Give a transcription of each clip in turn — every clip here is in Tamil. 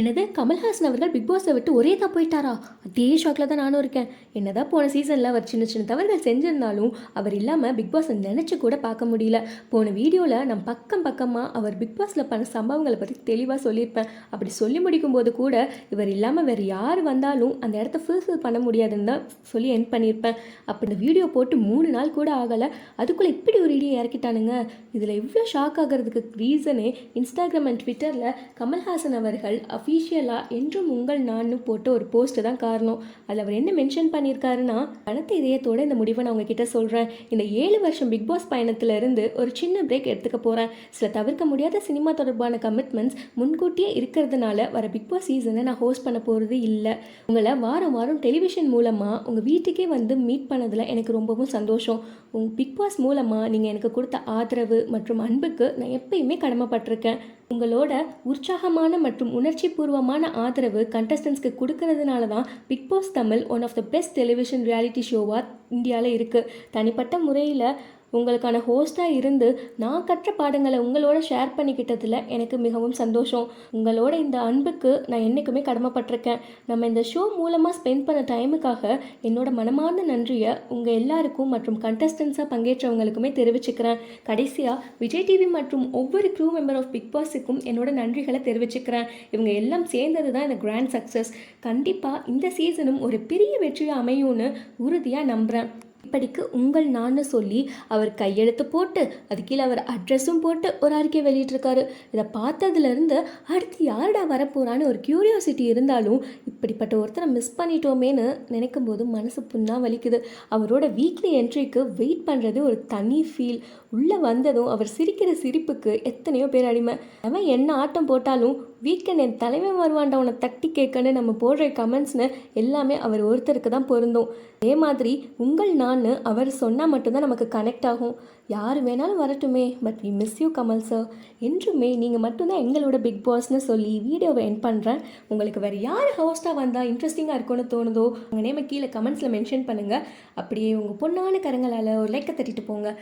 என்னது கமல்ஹாசன் அவர்கள் பிக் பாஸை விட்டு ஒரே தான் போயிட்டாரா? அதே ஷாக்கில் தான் நானும் இருக்கேன். என்னதான் போன சீசனில் அவர் சின்ன சின்ன தவறுகள் செஞ்சிருந்தாலும் அவர் இல்லாமல் பிக் பாஸை நினச்சி கூட பார்க்க முடியல. போன வீடியோவில் நான் பக்கமாக அவர் பிக் பாஸில் பண்ண சம்பவங்களை பற்றி தெளிவாக சொல்லியிருப்பேன். அப்படி சொல்லி முடிக்கும் போது கூட இவர் இல்லாமல் வேறு யார் வந்தாலும் அந்த இடத்த ஃபுல்ஃபில் பண்ண முடியாதுன்னு தான் சொல்லி என் பண்ணியிருப்பேன். அப்போ இந்த வீடியோ போட்டு 3 நாள் கூட ஆகலை, அதுக்குள்ளே இப்படி ஒரு வீடியோ இறக்கிட்டானுங்க. இதில் இவ்வளோ ஷாக் ஆகிறதுக்கு ரீசனே இன்ஸ்டாகிராம் அண்ட் ட்விட்டரில் கமல்ஹாசன் அவர்கள் அஃபீஷியலாக என்றும் உங்கள் நான் போட்ட ஒரு போஸ்ட்டு தான் காரணம். அதில் அவர் என்ன மென்ஷன் பண்ணியிருக்காருன்னா, கனத்த இதயத்தோடு இந்த முடிவை நான் உங்ககிட்ட சொல்கிறேன். இந்த 7 வருஷம் பிக் பாஸ் பயணத்திலிருந்து ஒரு சின்ன பிரேக் எடுத்துக்க போகிறேன். சில தவிர்க்க முடியாத சினிமா தொடர்பான கமிட்மெண்ட்ஸ் முன்கூட்டியே இருக்கிறதுனால வர பிக் பாஸ் சீசனை நான் ஹோஸ்ட் பண்ண போகிறது இல்லை. உங்களை வாரம் வாரம் டெலிவிஷன் மூலமாக உங்கள் வீட்டுக்கே வந்து மீட் பண்ணதில் எனக்கு ரொம்பவும் சந்தோஷம். உங்கள் பிக் பாஸ் மூலமாக நீங்கள் எனக்கு கொடுத்த ஆதரவு மற்றும் அன்புக்கு நான் எப்பயுமே கடமைப்பட்டிருக்கேன். உங்களோட உற்சாகமான மற்றும் உணர்ச்சி பூர்வமான ஆதரவு கண்டஸ்டன்ஸ்க்கு கொடுக்கறதுனால தான் big boss Tamil one of the best television reality ஷோவாக இந்தியாவில் இருக்குது. தனிப்பட்ட முறையில் உங்களுக்கான ஹோஸ்ட்டாக இருந்து நான் கற்ற பாடங்களை உங்களோட ஷேர் பண்ணிக்கிட்டதில் எனக்கு மிகவும் சந்தோஷம். உங்களோட இந்த அன்புக்கு நான் என்றைக்குமே கடமைப்பட்டிருக்கேன். நம்ம இந்த ஷோ மூலமாக ஸ்பெண்ட் பண்ண டைமுக்காக என்னோட மனமார்ந்த நன்றியை உங்கள் எல்லாருக்கும் மற்றும் கண்டஸ்டன்ஸாக பங்கேற்றவங்களுக்குமே தெரிவிச்சுக்கிறேன். கடைசியாக விஜய் டிவி மற்றும் ஒவ்வொரு க்ரூ மெம்பர் ஆஃப் பிக் பாஸுக்கும் என்னோட நன்றிகளை தெரிவிச்சுக்கிறேன். இவங்க எல்லாம் சேர்ந்தது தான் இந்த கிராண்ட் சக்ஸஸ். கண்டிப்பாக இந்த சீசனும் ஒரு பெரிய வெற்றியாக அமையும்னு உறுதியாக நம்புகிறேன். இப்படிக்கு உங்கள் நான் சொல்லி அவர் கையெழுத்து போட்டு அது கீழே அவர் அட்ரஸும் போட்டு ஒரு அறிக்கை வெளியிட்டிருக்காரு. இதை பார்த்ததுலேருந்து அடுத்து யாருடா வரப்போகிறான்னு ஒரு க்யூரியாசிட்டி இருந்தாலும் இப்படிப்பட்ட ஒருத்தரை மிஸ் பண்ணிட்டோமேன்னு நினைக்கும் போது மனசு புண்ணாக வலிக்குது. அவரோட வீக்லி என்ட்ரிக்கு வெயிட் பண்ணுறது ஒரு தனி ஃபீல். உள்ளே வந்ததும் அவர் சிரிக்கிற சிரிப்புக்கு எத்தனையோ பேர் அடிமை. அவன் என்ன ஆட்டம் போட்டாலும் வீக்கெண்ட் என் தலைவன் வருவான்டா உன்னை தட்டி கேட்கன்னு நம்ம போடுற கமெண்ட்ஸ்னு எல்லாமே அவர் ஒருத்தருக்கு தான் பொருந்தும். அதே மாதிரி உங்கள் நான் அவர் சொன்னால் மட்டும்தான் நமக்கு கனெக்ட் ஆகும். யார் வேணாலும் வரட்டுமே, but we miss you Kamal sir. என்றுமே நீங்கள் மட்டும்தான் எங்களோட பிக் பாஸ்ன்னு சொல்லி வீடியோவை எண்ட் பண்ணுறேன். உங்களுக்கு வேறு யார் ஹோஸ்ட்டாக வந்தால் இன்ட்ரெஸ்டிங்காக இருக்கும்னு தோணுதோ உங்கள் நேமை கீழே கமெண்ட்ஸில் மென்ஷன் பண்ணுங்கள். அப்படியே உங்கள் பொண்ணான கரங்களால் ஒரு லைக்கை தட்டிட்டு போங்க.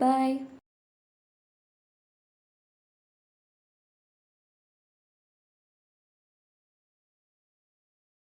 பாய்.